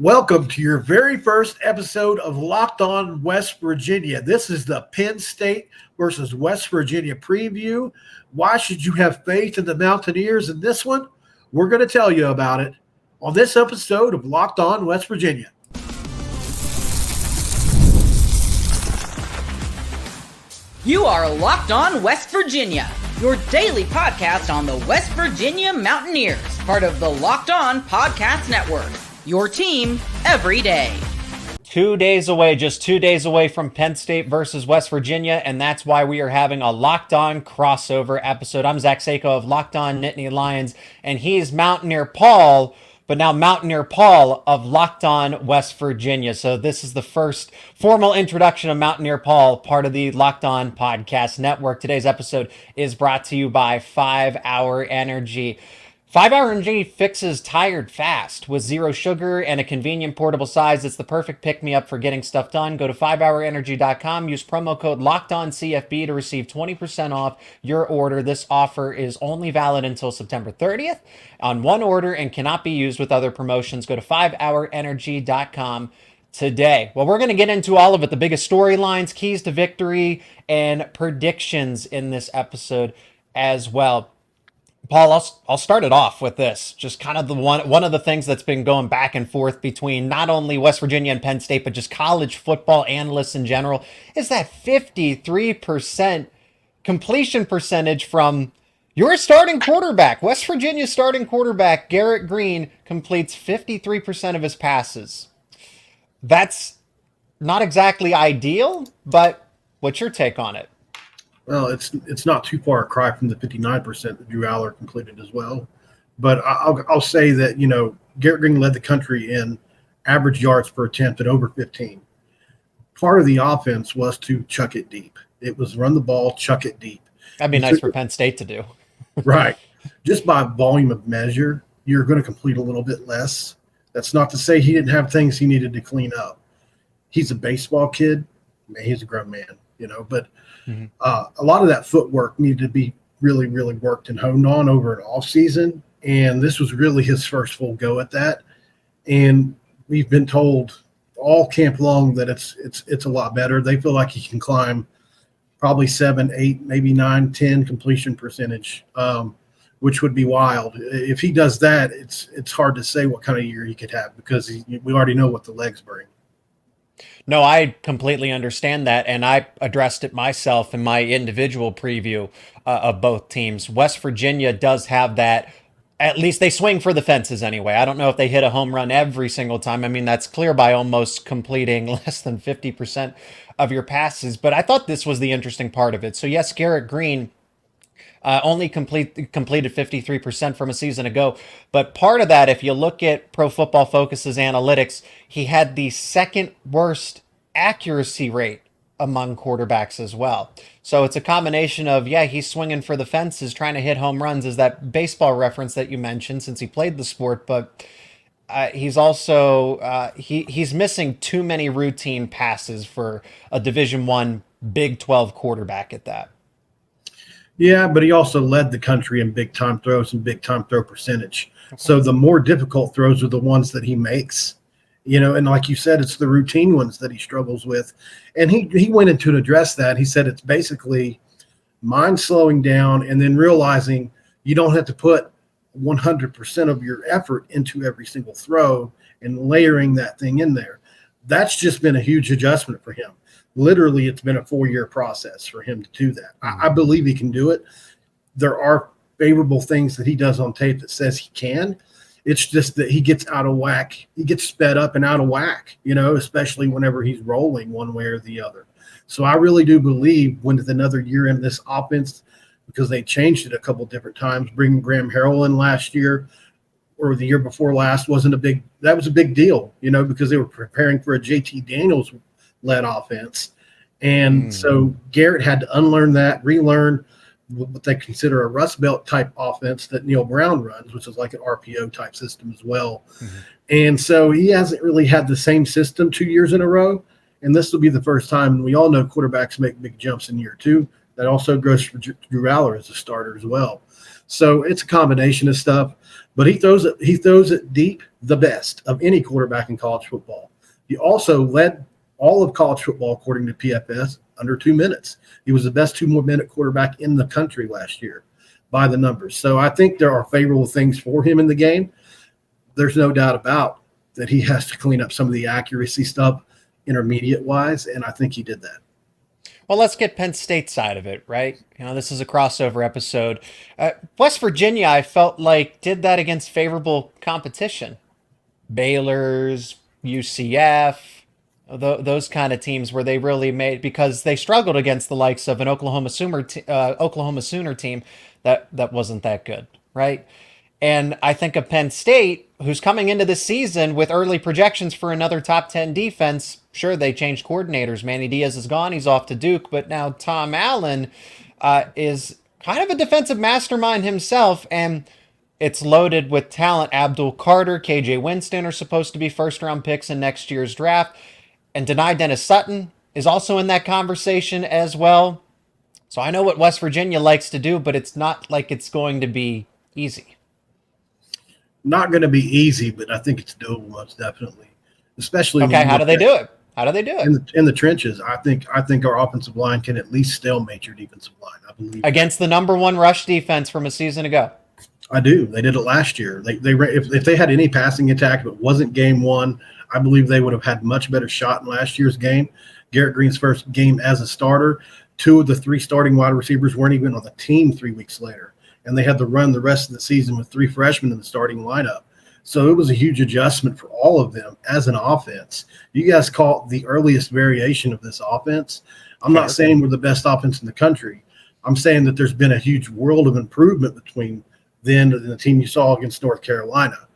Welcome to your very first episode of Locked On West Virginia. This is the Penn State versus West Virginia preview. Why should you have faith in the Mountaineers in this one? We're going to tell you about it on this episode of Locked On West Virginia. You are Locked On West Virginia, your daily podcast on the West Virginia Mountaineers, part of the Locked On Podcast Network. Your team every day. 2 days away, just 2 days away from Penn State versus West Virginia, and that's why we are having a Locked On crossover episode. I'm Zach Sako of Locked On Nittany Lions, and he's Mountaineer Paul, but now Mountaineer Paul of Locked On West Virginia. So this is the first formal introduction of Mountaineer Paul, part of the Locked On Podcast Network. Today's episode is brought to you by 5 Hour Energy. 5 Hour Energy fixes tired fast. With zero sugar and a convenient portable size, it's the perfect pick-me-up for getting stuff done. Go to 5hourenergy.com. Use promo code LOCKEDONCFB to receive 20% off your order. This offer is only valid until September 30th on one order and cannot be used with other promotions. Go to 5hourenergy.com today. Well, we're going to get into all of it, the biggest storylines, keys to victory, and predictions in this episode as well. Paul, I'll start it off with this. Just kind of one of the things that's been going back and forth between not only West Virginia and Penn State, but just college football analysts in general, is that 53% completion percentage from your starting quarterback. West Virginia's starting quarterback, Garrett Greene, completes 53% of his passes. That's not exactly ideal, but what's your take on it? Well, it's not too far a cry from the 59% that Drew Aller completed as well. But I'll say that, Garrett Greene led the country in average yards per attempt at over 15. Part of the offense was to chuck it deep. It was run the ball, chuck it deep. That'd be nice for Penn State to do. Right. Just by volume of measure, you're going to complete a little bit less. That's not to say he didn't have things he needed to clean up. He's a baseball kid. Man, he's a grown man, but a lot of that footwork needed to be really, really worked and honed on over an off season. And this was really his first full go at that. And we've been told all camp long that it's a lot better. They feel like he can climb probably 7, 8, maybe 9, 10 completion percentage, which would be wild. If he does that, it's hard to say what kind of year he could have because we already know what the legs bring. No, I completely understand that, and I addressed it myself in my individual preview of both teams. West Virginia does have that. At least they swing for the fences anyway. I don't know if they hit a home run every single time. I mean, that's clear by almost completing less than 50% of your passes, but I thought this was the interesting part of it. So yes, Garrett Greene only completed 53% from a season ago. But part of that, if you look at Pro Football Focus's analytics, he had the second worst accuracy rate among quarterbacks as well. So it's a combination of, he's swinging for the fences, trying to hit home runs, is that baseball reference that you mentioned since he played the sport. But he's also, he's missing too many routine passes for a Division I Big 12 quarterback at that. Yeah, but he also led the country in big-time throws and big-time throw percentage. Okay. So the more difficult throws are the ones that he makes, and like you said, it's the routine ones that he struggles with. And he went into to address that. He said it's basically mind slowing down and then realizing you don't have to put 100% of your effort into every single throw and layering that thing in there. That's just been a huge adjustment for him. Literally, it's been a 4-year process for him to do that. I believe he can do it. There are favorable things that he does on tape that says he can. It's just that he gets out of whack. He gets sped up and out of whack, especially whenever he's rolling one way or the other. So I really do believe with another year in this offense, because they changed it a couple different times, bringing Graham Harrell in last year or the year before last was a big deal, because they were preparing for a JT Daniels led offense. And so Garrett had to unlearn that, relearn what they consider a Rust Belt type offense that Neil Brown runs, which is like an RPO type system as well. And so he hasn't really had the same system 2 years in a row. And this will be the first time. And we all know quarterbacks make big jumps in year two. That also goes for Drew Aller as a starter as well. So it's a combination of stuff. But he throws it deep. the best of any quarterback in college football. He also led all of college football, according to PFS, under 2 minutes. He was the best 2-minute quarterback in the country last year by the numbers. So I think there are favorable things for him in the game. There's no doubt about that he has to clean up some of the accuracy stuff intermediate-wise, and I think he did that. Well, let's get Penn State side of it, right? This is a crossover episode. West Virginia, I felt like, did that against favorable competition. Baylor's, UCF, those kind of teams where they really made, because they struggled against the likes of an Oklahoma Sooner team that wasn't that good, right? And I think of Penn State, who's coming into the season with early projections for another top 10 defense. Sure, they changed coordinators. Manny Diaz is gone. He's off to Duke. But now Tom Allen is kind of a defensive mastermind himself. And it's loaded with talent. Abdul Carter, KJ Winston are supposed to be first-round picks in next year's draft. And Deni Dennis Sutton is also in that conversation as well. So I know what West Virginia likes to do, but it's not like it's going to be easy. Not going to be easy, but I think it's doable, most definitely. Especially okay. How do they do it? How do they do it? In the trenches? I think our offensive line can at least stalemate your defensive line. I believe against the number one rush defense from a season ago. I do. They did it last year. If they had any passing attack, if it wasn't game one, I believe they would have had much better shot in last year's game. Garrett Greene's first game as a starter, 2 of the 3 starting wide receivers weren't even on the team 3 weeks later. And they had to run the rest of the season with 3 freshmen in the starting lineup. So it was a huge adjustment for all of them as an offense. You guys call it the earliest variation of this offense. I'm not saying we're the best offense in the country. I'm saying that there's been a huge world of improvement between then and the team you saw against North Carolina.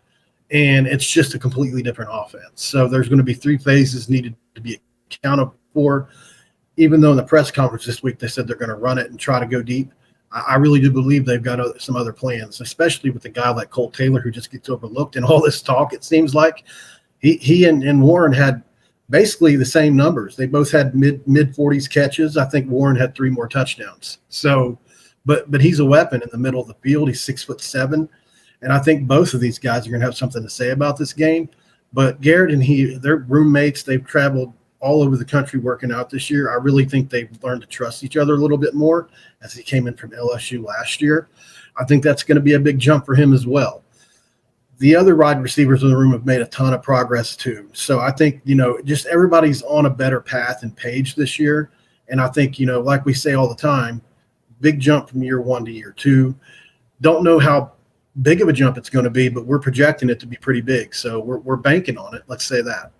And it's just a completely different offense. So there's going to be 3 phases needed to be accounted for. Even though in the press conference this week they said they're going to run it and try to go deep, I really do believe they've got some other plans, especially with a guy like Colt Taylor who just gets overlooked in all this talk. It seems like he and Warren had basically the same numbers. They both had mid 40s catches. I think Warren had 3 more touchdowns. So, but he's a weapon in the middle of the field. He's 6'7", and I think both of these guys are going to have something to say about this game. But Garrett and they're roommates. They've traveled all over the country working out this year. I really think they've learned to trust each other a little bit more as he came in from LSU last year. I think that's going to be a big jump for him as well. The other wide receivers in the room have made a ton of progress too. So I think, just everybody's on a better path and page this year. And I think, like we say all the time, big jump from year 1 to year 2. Don't know how big of a jump it's going to be, but we're projecting it to be pretty big. So we're banking on it. Let's say that.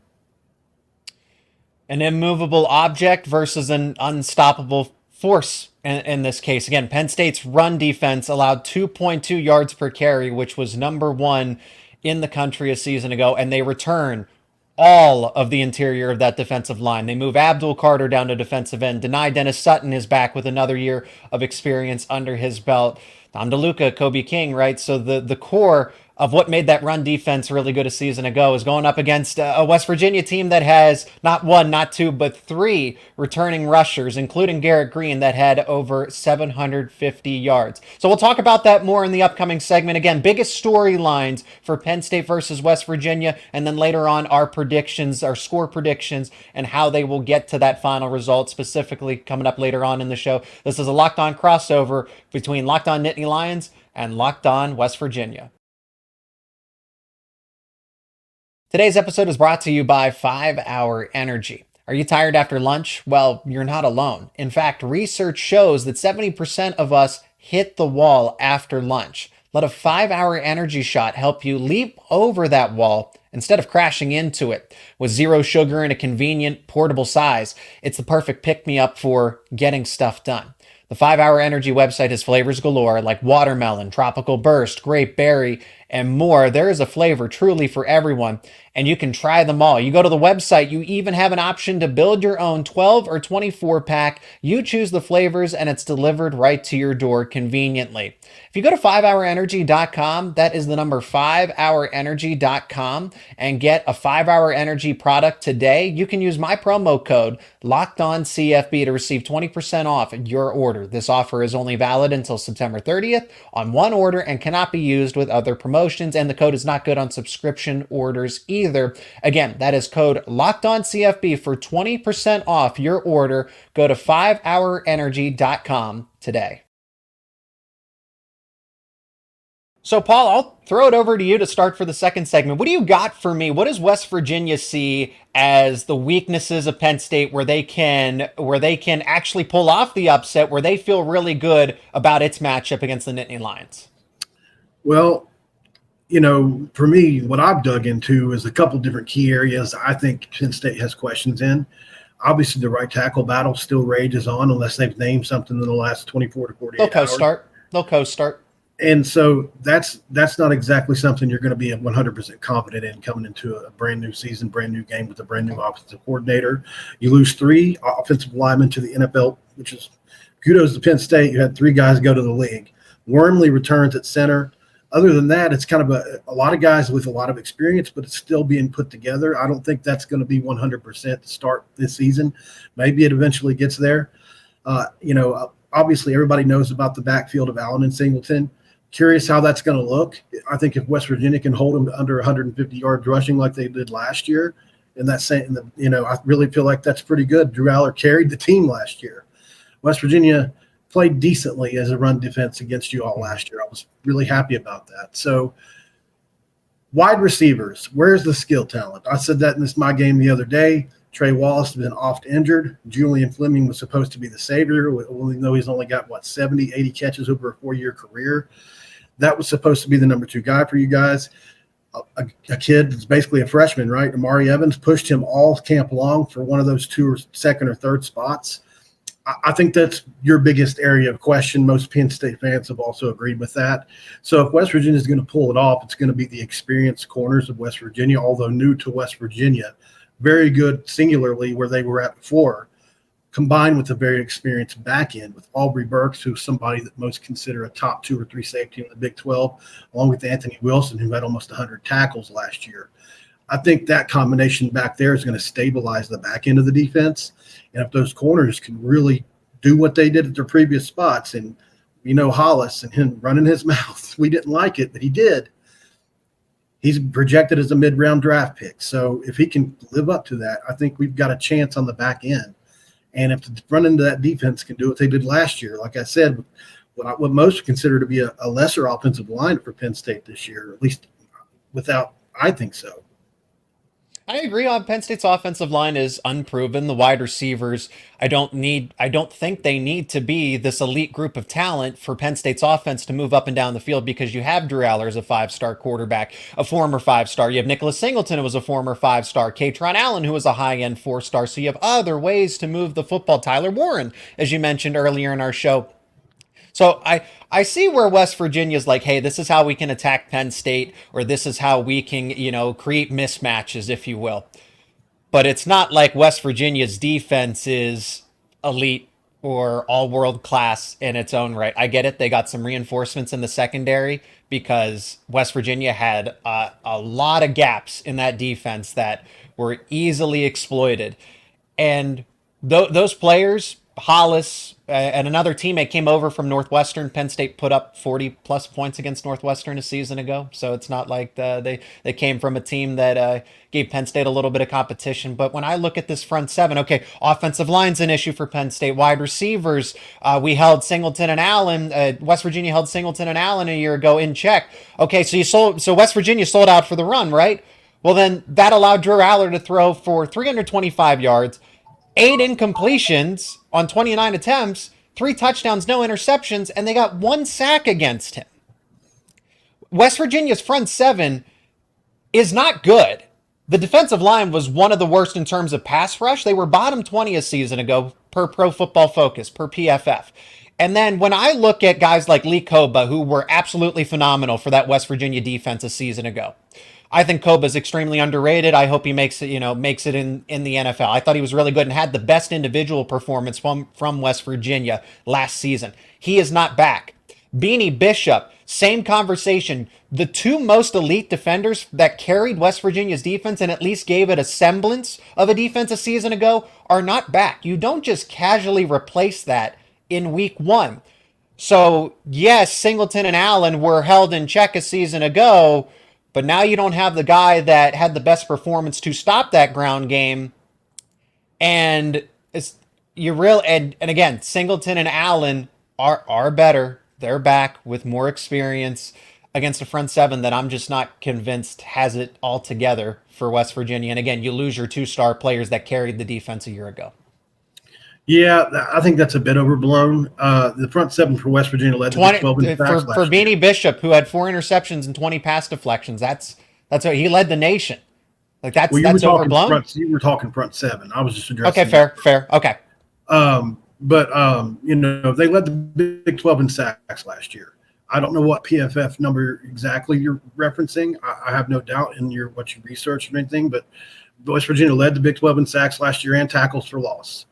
An immovable object versus an unstoppable force in this case. Again, Penn State's run defense allowed 2.2 yards per carry, which was number 1 in the country a season ago, and they return all of the interior of that defensive line. They move Abdul Carter down to defensive end. Deni Dennis Sutton is back with another year of experience under his belt. Tom DeLuca, Kobe King, right? So the core of what made that run defense really good a season ago is going up against a West Virginia team that has not 1, not 2, but 3 returning rushers, including Garrett Greene, that had over 750 yards. So we'll talk about that more in the upcoming segment. Again, biggest storylines for Penn State versus West Virginia, and then later on our predictions, our score predictions, and how they will get to that final result, specifically coming up later on in the show. This is a Locked On crossover between Locked On Nittany Lions and Locked On West Virginia. Today's episode is brought to you by 5 Hour Energy. Are you tired after lunch? Well, you're not alone. In fact, research shows that 70% of us hit the wall after lunch. Let a 5 Hour Energy shot help you leap over that wall instead of crashing into it. With 0 sugar and a convenient, portable size, it's the perfect pick-me-up for getting stuff done. The 5 Hour Energy website has flavors galore like watermelon, tropical burst, grape berry, and more. There is a flavor truly for everyone, and you can try them all. You go to the website, you even have an option to build your own 12 or 24 pack. You choose the flavors, and it's delivered right to your door conveniently. If you go to 5hourenergy.com, that is the number 5hourenergy.com, and get a 5 Hour Energy product today, you can use my promo code LOCKEDONCFB to receive 20% off your order. This offer is only valid until September 30th on one order and cannot be used with other promotions. promotions, and the code is not good on subscription orders either. Again, that is code LOCKEDONCFB for 20% off your order. Go to 5hourenergy.com today. So, Paul, I'll throw it over to you to start for the second segment. What do you got for me? What does West Virginia see as the weaknesses of Penn State where they can actually pull off the upset, where they feel really good about its matchup against the Nittany Lions? Well, for me, what I've dug into is a couple different key areas I think Penn State has questions in. Obviously, the right tackle battle still rages on unless they've named something in the last 24 to 48 hours. They'll co-start. And so that's not exactly something you're going to be 100% confident in coming into a brand new season, brand new game with a brand new offensive coordinator. You lose 3 offensive linemen to the NFL, which is kudos to Penn State. You had 3 guys go to the league. Wormley returns at center. Other than that, it's kind of a lot of guys with a lot of experience, but it's still being put together. I don't think that's going to be 100% to start this season. Maybe it eventually gets there. Obviously everybody knows about the backfield of Allen and Singleton. Curious how that's going to look. I think if West Virginia can hold them to under 150 yards rushing like they did last year, and I really feel like that's pretty good. Drew Aller carried the team last year. West Virginia played decently as a run defense against you all last year. I was really happy about that. So wide receivers, where's the skill talent? I said that in my game the other day. Trey Wallace has been oft injured. Julian Fleming was supposed to be the savior, even though he's only got, 70, 80 catches over a 4-year career. That was supposed to be the number 2 guy for you guys. A kid that's basically a freshman, right? Amari Evans pushed him all camp long for one of those 2 or second or third spots. I think that's your biggest area of question. Most Penn State fans have also agreed with that. So if West Virginia is going to pull it off, it's going to be the experienced corners of West Virginia, although new to West Virginia. Very good singularly where they were at before, combined with a very experienced back end with Aubrey Burks, who's somebody that most consider a top 2 or 3 safety in the Big 12, along with Anthony Wilson, who had almost 100 tackles last year. I think that combination back there is going to stabilize the back end of the defense. And if those corners can really do what they did at their previous spots, and Hollis and him running his mouth, we didn't like it, but he did. He's projected as a mid-round draft pick. So if he can live up to that, I think we've got a chance on the back end. And if the front end of that defense can do what they did last year, like I said, what most consider to be a lesser offensive line for Penn State this year, at least I think so. I agree on Penn State's offensive line is unproven. The wide receivers, I don't think they need to be this elite group of talent for Penn State's offense to move up and down the field, because you have Drew Aller as a 5-star quarterback, a former 5-star. You have Nicholas Singleton, who was a former 5-star. Katron Allen, who was a high-end 4-star. So you have other ways to move the football. Tyler Warren, as you mentioned earlier in our show. So I see where West Virginia's like, hey, this is how we can attack Penn State, or this is how we can, create mismatches, if you will. But it's not like West Virginia's defense is elite or all world class in its own right. I get it. They got some reinforcements in the secondary because West Virginia had a lot of gaps in that defense that were easily exploited. And those players, Hollis and another teammate came over from Northwestern. Penn State put up 40-plus points against Northwestern a season ago. So it's not like they came from a team that gave Penn State a little bit of competition. But when I look at this front seven, okay, offensive line's an issue for Penn State. Wide receivers, we held Singleton and Allen. West Virginia held Singleton and Allen a year ago in check. Okay, so West Virginia sold out for the run, right? Well, then that allowed Drew Aller to throw for 325 yards, 8 incompletions on 29 attempts, 3 touchdowns, no interceptions, and they got 1 sack against him. West Virginia's front seven is not good. The defensive line was one of the worst in terms of pass rush. They were bottom 20 a season ago per Pro Football Focus, per PFF. And then when I look at guys like Lee Koba, who were absolutely phenomenal for that West Virginia defense a season ago, I think Koba's extremely underrated. I hope he makes it in the NFL. I thought he was really good and had the best individual performance from West Virginia last season. He is not back. Beanie Bishop, same conversation. The 2 most elite defenders that carried West Virginia's defense and at least gave it a semblance of a defense a season ago are not back. You don't just casually replace that in week 1. So, yes, Singleton and Allen were held in check a season ago, but now you don't have the guy that had the best performance to stop that ground game. And it's you real and again, Singleton and Allen are better. They're back with more experience against a front seven that I'm just not convinced has it all together for West Virginia. And again, you lose your two-star players that carried the defense a year ago. Yeah, I think that's a bit overblown. The front seven for West Virginia led to the 12 in for sacks last year. Beanie Bishop, who had 4 interceptions and 20 pass deflections. That's what he led the nation. Like that's overblown. You were talking front seven. I was just addressing. Okay, fair. Okay. But they led the Big 12 in sacks last year. I don't know what PFF number exactly you're referencing. I have no doubt in what you researched or anything, but West Virginia led the Big 12 in sacks last year and tackles for loss.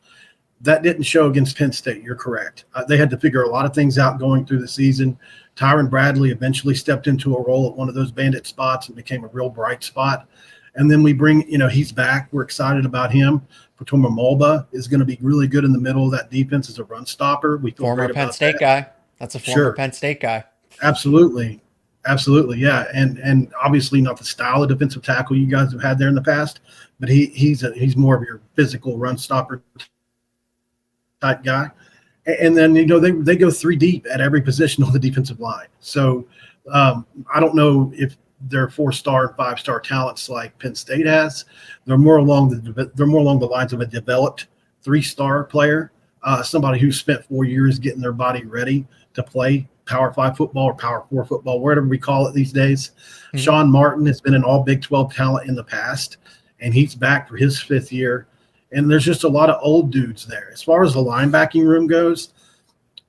That didn't show against Penn State. You're correct. They had to figure a lot of things out going through the season. Tyron Bradley eventually stepped into a role at one of those bandit spots and became a real bright spot. And then we bring, he's back. We're excited about him. Patoma Mulba is going to be really good in the middle of that defense as a run stopper. We feel former great Penn about State that. guy. That's a former Penn State guy. Absolutely, yeah. And obviously not the style of defensive tackle you guys have had there in the past, but he's more of your physical run stopper type guy. And then they go 3 deep at every position on the defensive line. So I don't know if they're 4-star and 5-star talents like Penn State has. They're more along the lines of a developed 3-star player, somebody who spent 4 years getting their body ready to play Power 5 football or Power 4 football, whatever we call it these days. Mm-hmm. Sean Martin has been an all Big 12 talent in the past, and he's back for his 5th year. And there's just a lot of old dudes there. As far as the linebacking room goes,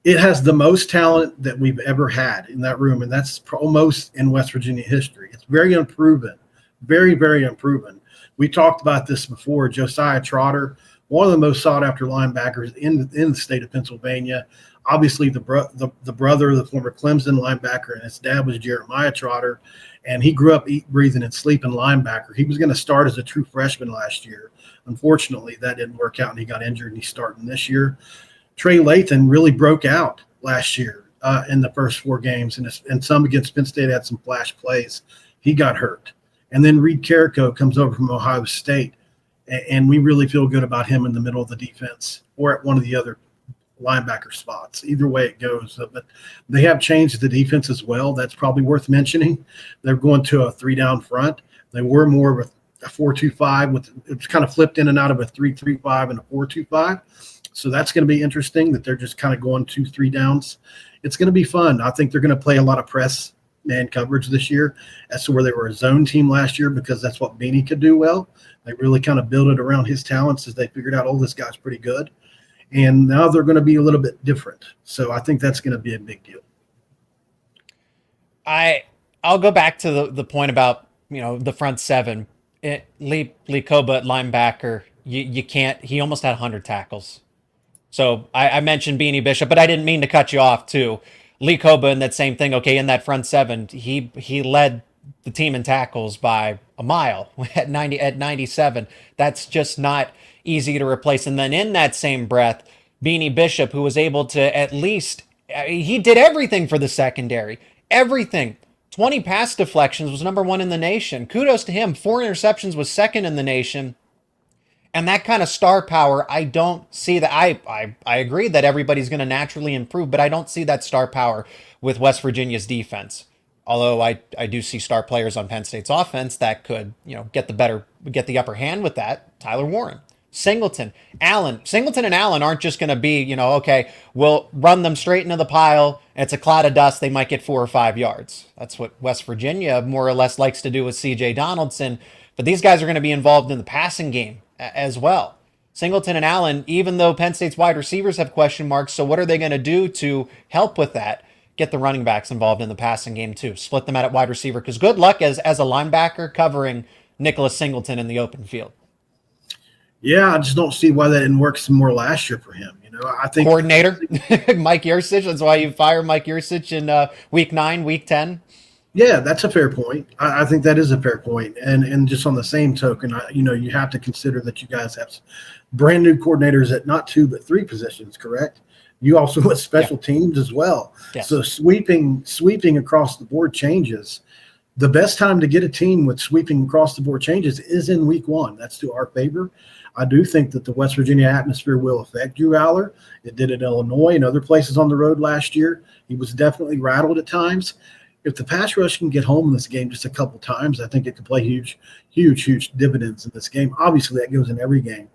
it has the most talent that we've ever had in that room, and that's almost in West Virginia history. It's very unproven, very, very unproven. We talked about this before. Josiah Trotter, one of the most sought-after linebackers in the state of Pennsylvania. Obviously, the brother of the former Clemson linebacker, and his dad was Jeremiah Trotter, and he grew up eating, breathing, and sleeping linebacker. He was going to start as a true freshman last year. Unfortunately, that didn't work out, and he got injured, and he's starting this year. Trey Lathan really broke out last year in the first 4 games, and some against Penn State had some flash plays. He got hurt. And then Reed Carrico comes over from Ohio State, and we really feel good about him in the middle of the defense or at one of the other linebacker spots. Either way it goes. But they have changed the defense as well. That's probably worth mentioning. They're going to a 3-down front. They were more of a 4-2-5 it's kind of flipped in and out of a 3-3-5 and a 4-2-5. So that's going to be interesting that they're just kind of going 2-3 downs. It's going to be fun. I think they're going to play a lot of press man coverage this year as to where they were a zone team last year because that's what Beanie could do well. They really kind of built it around his talents as they figured out, this guy's pretty good. And now they're going to be a little bit different. So I think that's going to be a big deal. I'll go back to the point about, the front seven. Lee Koba at linebacker, you can't, he almost had 100 tackles. So I mentioned Beanie Bishop, but I didn't mean to cut you off too. Lee Koba in that same thing. Okay, in that front seven, he led the team in tackles by a mile at 97. That's just not easy to replace. And then in that same breath, Beanie Bishop, who was able to at least, he did everything for the secondary. Everything. 20 pass deflections, was number 1 in the nation. Kudos to him. 4 interceptions, was 2nd in the nation. And that kind of star power, I don't see that. I agree that everybody's going to naturally improve, but I don't see that star power with West Virginia's defense. Although I do see star players on Penn State's offense that could, get the upper hand with that. Tyler Warren, Singleton, Allen. Singleton and Allen aren't just going to be, okay, we'll run them straight into the pile. It's a cloud of dust. They might get 4 or 5 yards. That's what West Virginia more or less likes to do with C.J. Donaldson. But these guys are going to be involved in the passing game as well. Singleton and Allen, even though Penn State's wide receivers have question marks, so what are they going to do to help with that? Get the running backs involved in the passing game too. Split them out at wide receiver, because good luck as a linebacker covering Nicholas Singleton in the open field. Yeah, I just don't see why that didn't work some more last year for him. I think coordinator Mike Yursich. That's why you fire Mike Yursich in week 9, week 10. Yeah, that's a fair point. I think that is a fair point. And just on the same token, you have to consider that you guys have brand new coordinators at not 2 but 3 positions, correct? You also went special teams as well. Yes. So sweeping across the board changes. The best time to get a team with sweeping across the board changes is in week 1. That's to our favor. I do think that the West Virginia atmosphere will affect Drew Aller. It did in Illinois and other places on the road last year. He was definitely rattled at times. If the pass rush can get home in this game just a couple times, I think it could play huge dividends in this game. Obviously, that goes in every game.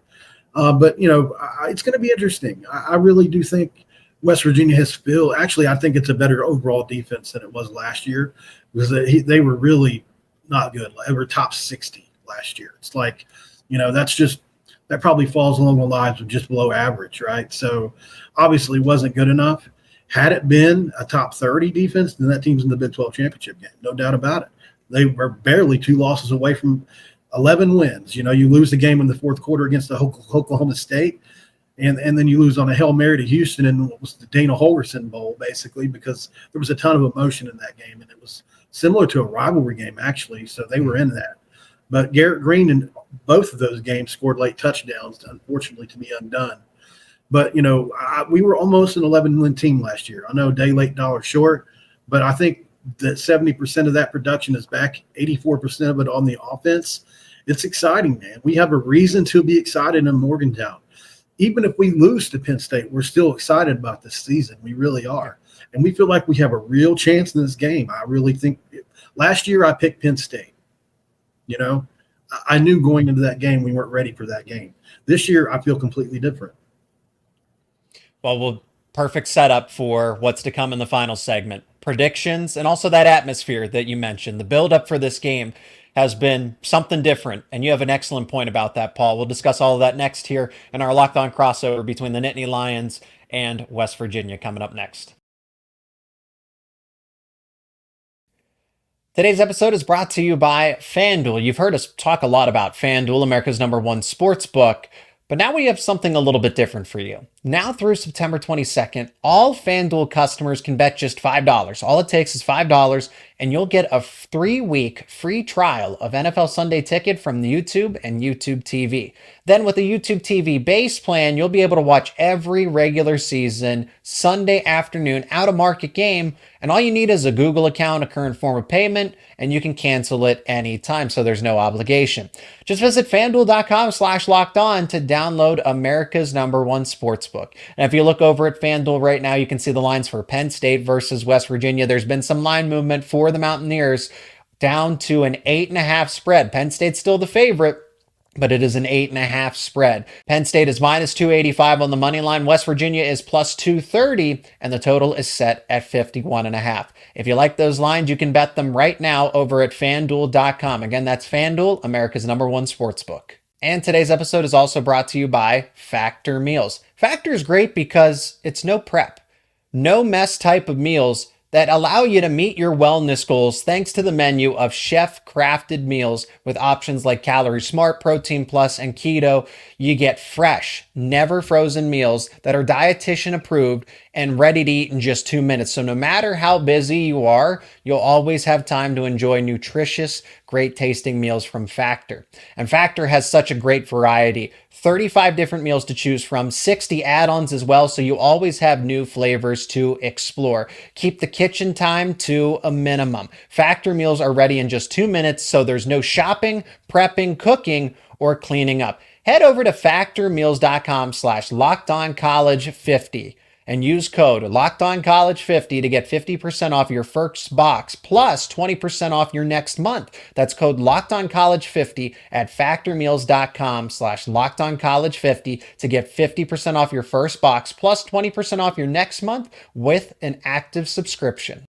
But, it's going to be interesting. I really do think West Virginia has actually, I think it's a better overall defense than it was last year, because they were really not good. They were top 60 last year. It's like, that probably falls along the lines of just below average, right? So obviously wasn't good enough. Had it been a top 30 defense, then that team's in the Big 12 championship game. No doubt about it. They were barely 2 losses away from 11 wins. You lose the game in the fourth quarter against the Oklahoma State, and then you lose on a Hail Mary to Houston in what was the Dana Holgerson Bowl, basically, because there was a ton of emotion in that game, and it was similar to a rivalry game, actually, so they were in that. But Garrett Greene in both of those games scored late touchdowns, unfortunately, to be undone. But, we were almost an 11-win team last year. I know day late, dollar short, but I think that 70% of that production is back, 84% of it on the offense. It's exciting, man. We have a reason to be excited in Morgantown. Even if we lose to Penn State, we're still excited about this season. We really are. And we feel like we have a real chance in this game. I really think last year I picked Penn State. I knew going into that game we weren't ready for that game. This year I feel completely different. Well, perfect setup for what's to come in the final segment. Predictions and also that atmosphere that you mentioned. The buildup for this game has been something different, and you have an excellent point about that, Paul. We'll discuss all of that next here in our Locked On crossover between the Nittany Lions and West Virginia coming up next. Today's episode is brought to you by FanDuel. You've heard us talk a lot about FanDuel, America's #1 sports book, but now we have something a little bit different for you. Now through September 22nd, all FanDuel customers can bet just $5. All it takes is $5, and you'll get a 3-week free trial of NFL Sunday Ticket from YouTube and YouTube TV. Then with the YouTube TV base plan, you'll be able to watch every regular season Sunday afternoon out-of-market game, and all you need is a Google account, a current form of payment, and you can cancel it anytime, so there's no obligation. Just visit FanDuel.com/lockedon to download America's #1 sportsbook. And if you look over at FanDuel right now, you can see the lines for Penn State versus West Virginia. There's been some line movement for the Mountaineers down to an 8.5 spread. Penn State's still the favorite, but it is an 8.5 spread. Penn State is minus 285 on the money line. West Virginia is plus 230, and the total is set at 51.5. If you like those lines, you can bet them right now over at FanDuel.com. Again, that's FanDuel, America's #1 sportsbook. And today's episode is also brought to you by Factor Meals. Factor is great because it's no prep, no mess type of meals that allow you to meet your wellness goals thanks to the menu of chef-crafted meals with options like Calorie Smart, Protein Plus, and Keto. You get fresh, never frozen meals that are dietitian approved and ready to eat in just 2 minutes. So no matter how busy you are, you'll always have time to enjoy nutritious, great tasting meals from Factor. And Factor has such a great variety. 35 different meals to choose from, 60 add-ons as well, so you always have new flavors to explore. Keep the kitchen time to a minimum. Factor meals are ready in just 2 minutes, so there's no shopping, prepping, cooking, or cleaning up. Head over to factormeals.com/lockedoncollege50 and use code LOCKEDONCOLLEGE50 to get 50% off your first box plus 20% off your next month. That's code LOCKEDONCOLLEGE50 at factormeals.com/LOCKEDONCOLLEGE50 to get 50% off your first box plus 20% off your next month with an active subscription.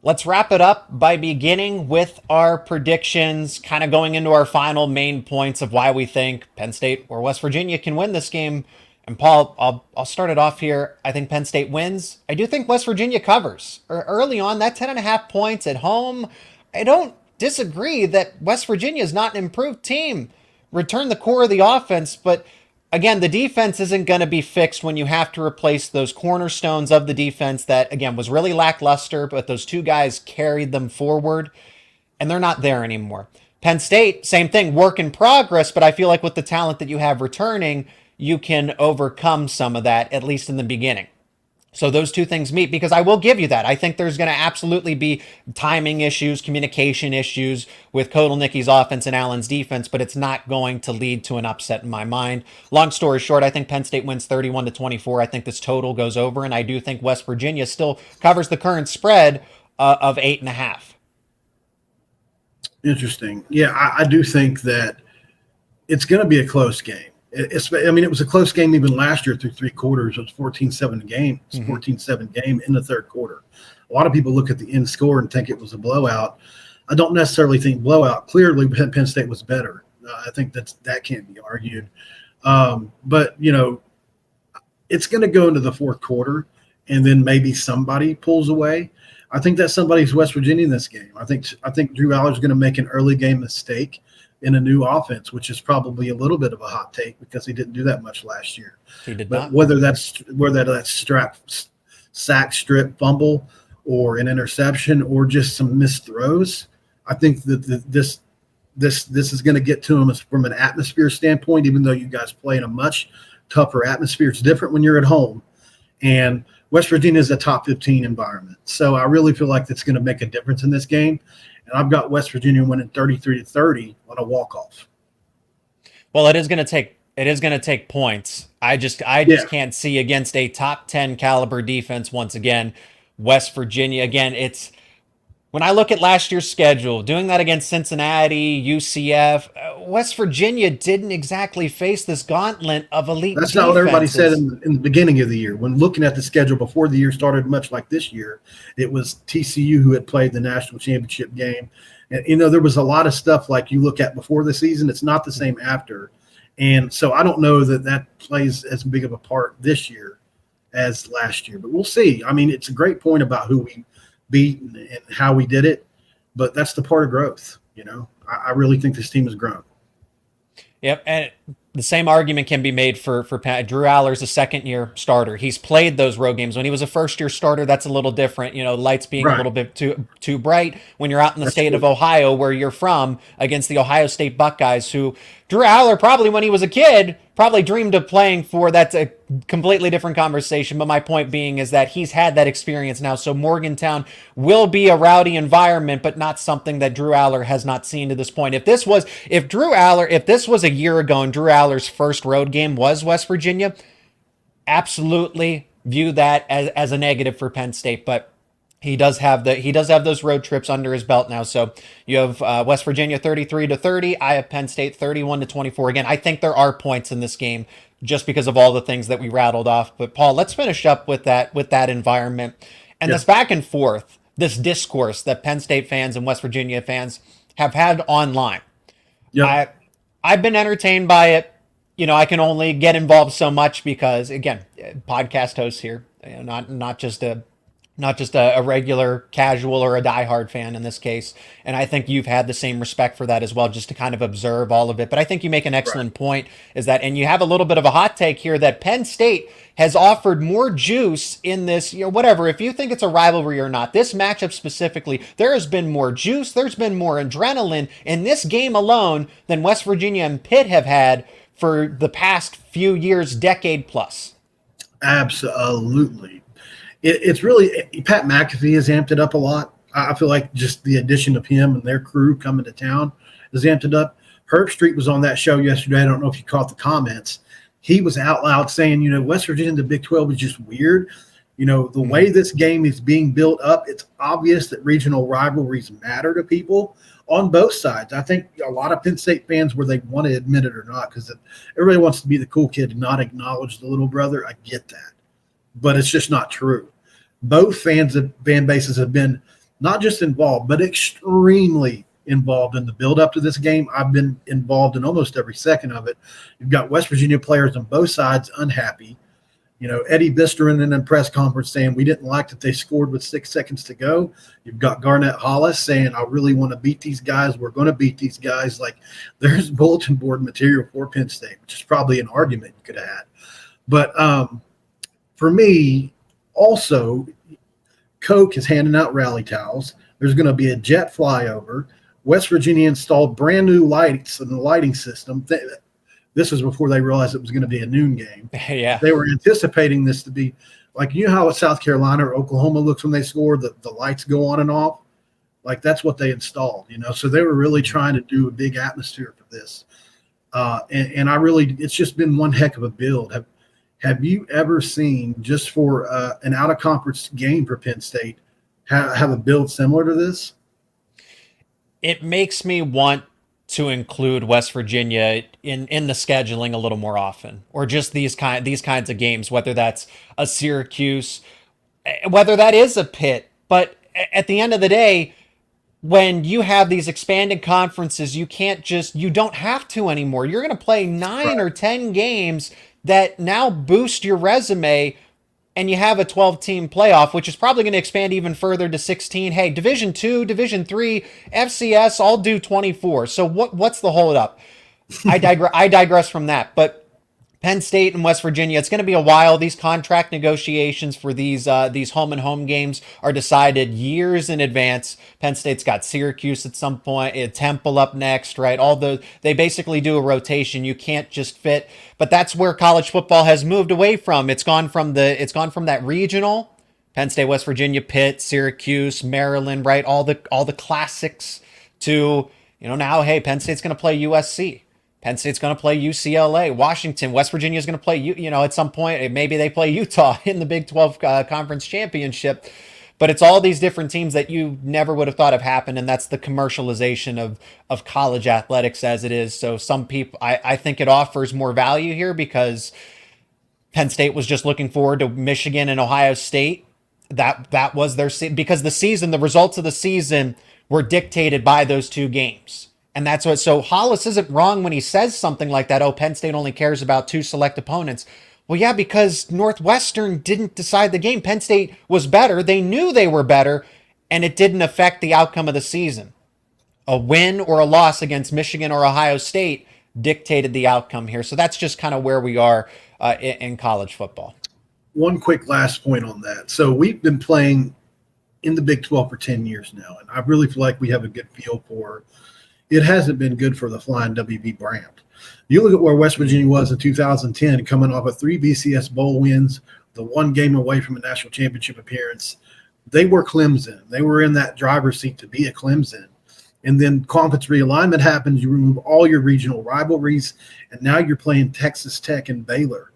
Let's wrap it up by beginning with our predictions, kind of going into our final main points of why we think Penn State or West Virginia can win this game. And Paul, I'll start it off here. I think Penn State wins. I do think West Virginia covers. Early on, that 10.5 points at home, I don't disagree that West Virginia is not an improved team. Return the core of the offense, but again, the defense isn't going to be fixed when you have to replace those cornerstones of the defense that, again, was really lackluster, but those two guys carried them forward, and they're not there anymore. Penn State, same thing, work in progress, but I feel like with the talent that you have returning, you can overcome some of that, at least in the beginning. So those two things meet, because I will give you that. I think there's going to absolutely be timing issues, communication issues with Kotelnicki's offense and Allen's defense, but it's not going to lead to an upset in my mind. Long story short, I think Penn State wins 31-24. I think this total goes over, and I do think West Virginia still covers the current spread of 8.5. Interesting. Yeah, I do think that it's going to be a close game. It was a close game even last year through three quarters. It was 14-7 game. It's 14-7 game in the third quarter. A lot of people look at the end score and think it was a blowout. I don't necessarily think blowout. Clearly, Penn State was better. I think that can't be argued. But, it's going to go into the fourth quarter, and then maybe somebody pulls away. I think that somebody's West Virginia in this game. I think Drew Aller's going to make an early game mistake in a new offense, which is probably a little bit of a hot take because he didn't do that much last year. He did but not. Whether that's sack, strip, fumble, or an interception, or just some missed throws, I think that this is going to get to him from an atmosphere standpoint. Even though you guys play in a much tougher atmosphere, it's different when you're at home, and West Virginia is a top 15 environment. So I really feel like that's going to make a difference in this game. And I've got West Virginia winning 33-30 on a walk-off. Well, it is going to take points. I just can't see against a top 10 caliber defense once again. West Virginia, again, it's when I look at last year's schedule, doing that against Cincinnati, UCF, West Virginia didn't exactly face this gauntlet of elite That's defenses. not what everybody said in the beginning of the year. When looking at the schedule before the year started, much like this year, it was TCU who had played the national championship game. And, there was a lot of stuff like you look at before the season. It's not the same after. And so I don't know that plays as big of a part this year as last year. But we'll see. I mean, it's a great point about who we beat and how we did it, but that's the part of growth. I really think this team has grown. Yep, and the same argument can be made for Pat. Drew Aller's a second-year starter. He's played those road games. When he was a first-year starter, that's a little different. Lights being a little bit too bright when you're out in the state of Ohio, where you're from, against the Ohio State Buckeyes, who Drew Aller probably, when he was a kid, probably dreamed of playing for. That's a completely different conversation. But my point being is that he's had that experience now. So Morgantown will be a rowdy environment, but not something that Drew Aller has not seen to this point. If this was a year ago and Drew Aller's first road game was West Virginia, absolutely view that as a negative for Penn State. But he does have those road trips under his belt now. So you have West Virginia 33-30. I have Penn State 31-24. Again, I think there are points in this game just because of all the things that we rattled off. But Paul, let's finish up with that environment and this back and forth, this discourse that Penn State fans and West Virginia fans have had online. Yep. I've been entertained by it. I can only get involved so much because, again, podcast host here, not just a regular casual or a diehard fan in this case. And I think you've had the same respect for that as well, just to kind of observe all of it. But I think you make an excellent point is that, and you have a little bit of a hot take here, that Penn State has offered more juice in this, whatever, if you think it's a rivalry or not, this matchup specifically, there has been more juice, there's been more adrenaline in this game alone than West Virginia and Pitt have had for the past few years, decade plus. Absolutely. It's really Pat McAfee has amped it up a lot. I feel like just the addition of him and their crew coming to town has amped it up. Herb Street was on that show yesterday. I don't know if you caught the comments. He was out loud saying, West Virginia in the Big 12 is just weird. The way this game is being built up, it's obvious that regional rivalries matter to people on both sides. I think a lot of Penn State fans, where they want to admit it or not, because everybody wants to be the cool kid and not acknowledge the little brother. I get that. But it's just not true. Both fan bases have been not just involved, but extremely involved in the build-up to this game. I've been involved in almost every second of it. You've got West Virginia players on both sides unhappy. Eddie Bisterin in a press conference saying we didn't like that they scored with 6 seconds to go. You've got Garnett Hollis saying, I really want to beat these guys. We're going to beat these guys. Like, there's bulletin board material for Penn State, which is probably an argument you could have had. But for me, also, Coke is handing out rally towels. There's going to be a jet flyover. West Virginia installed brand new lights in the lighting system. This was before they realized it was going to be a noon game. Yeah. They were anticipating this to be like, you know how South Carolina or Oklahoma looks when they score, the lights go on and off. Like that's what they installed, So they were really trying to do a big atmosphere for this. And it's just been one heck of a build. Have you ever seen, just for an out of conference game for Penn State, have a build similar to this? It makes me want to include West Virginia in the scheduling a little more often, or just these kinds of games, whether that's a Syracuse, whether that is a Pitt. But at the end of the day, when you have these expanded conferences, you don't have to anymore. You're going to play 9 or 10 games that now boost your resume, and you have a 12-team playoff, which is probably going to expand even further to 16. Hey, Division 2, Division 3, FCS, I'll do 24. So what's the holdup? I digress from that. But Penn State and West Virginia, it's going to be a while. These contract negotiations for these home and home games are decided years in advance. Penn State's got Syracuse at some point, Temple up next, right? They basically do a rotation. You can't just fit, but that's where college football has moved away from. It's gone from that regional, Penn State, West Virginia, Pitt, Syracuse, Maryland, right? All the classics to, now, hey, Penn State's going to play USC. Penn State's going to play UCLA, Washington, West Virginia is going to play, at some point, maybe they play Utah in the Big 12 conference championship. But it's all these different teams that you never would have thought have happened. And that's the commercialization of college athletics as it is. So some people, I think it offers more value here because Penn State was just looking forward to Michigan and Ohio State. That was because the results of the season were dictated by those two games. And that's what, so Hollis isn't wrong when he says something like that. Oh, Penn State only cares about 2 select opponents. Well, yeah, because Northwestern didn't decide the game. Penn State was better. They knew they were better, and it didn't affect the outcome of the season. A win or a loss against Michigan or Ohio State dictated the outcome here. So that's just kind of where we are in college football. One quick last point on that. So we've been playing in the Big 12 for 10 years now, and I really feel like we have a good feel for it. Hasn't been good for the Flying WV brand. You look at where West Virginia was in 2010, coming off of 3 BCS bowl wins, the 1 game away from a national championship appearance. They were Clemson. They were in that driver's seat to be a Clemson. And then conference realignment happens. You remove all your regional rivalries, and now you're playing Texas Tech and Baylor.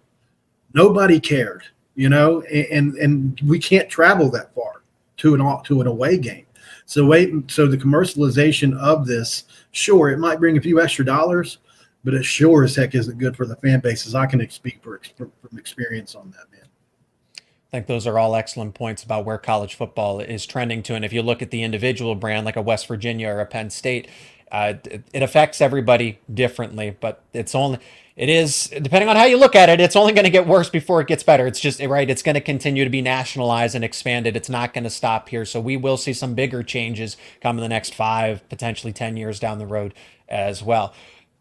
Nobody cared, and we can't travel that far to an away game. So the commercialization of this, sure, it might bring a few extra dollars, but it sure as heck isn't good for the fan bases. I can speak from experience on that, man. I think those are all excellent points about where college football is trending to. And if you look at the individual brand, like a West Virginia or a Penn State, it affects everybody differently, but it is, depending on how you look at it, it's only going to get worse before it gets better. It's just, right, it's going to continue to be nationalized and expanded. It's not going to stop here. So we will see some bigger changes come in the next 5, potentially 10 years down the road as well.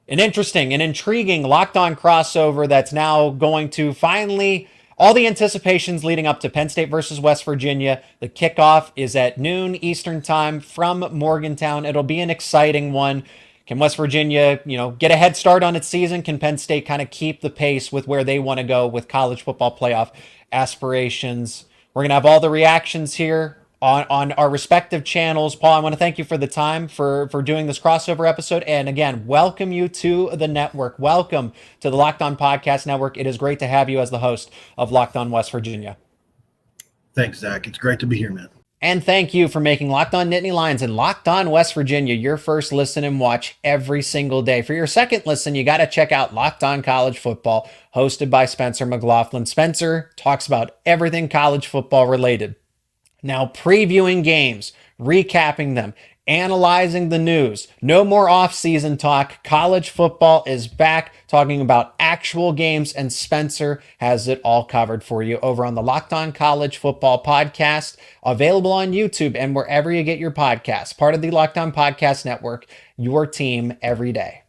An interesting and intriguing Locked On crossover that's now going to finally, all the anticipations leading up to Penn State versus West Virginia. The kickoff is at noon Eastern time from Morgantown. It'll be an exciting one. Can West Virginia, get a head start on its season? Can Penn State kind of keep the pace with where they want to go with college football playoff aspirations? We're going to have all the reactions here on our respective channels. Paul, I want to thank you for the time for doing this crossover episode. And again, welcome you to the network. Welcome to the Locked On Podcast Network. It is great to have you as the host of Locked On West Virginia. Thanks, Zach. It's great to be here, man. And thank you for making Locked On Nittany Lions and Locked On West Virginia your first listen and watch every single day. For your second listen, you got to check out Locked On College Football, hosted by Spencer McLaughlin. Spencer talks about everything college football related. Now previewing games, recapping them, analyzing the news. No more off-season talk. College football is back, talking about actual games, and Spencer has it all covered for you over on the Locked On College Football Podcast, available on YouTube and wherever you get your podcasts. Part of the Locked On Podcast Network, your team every day.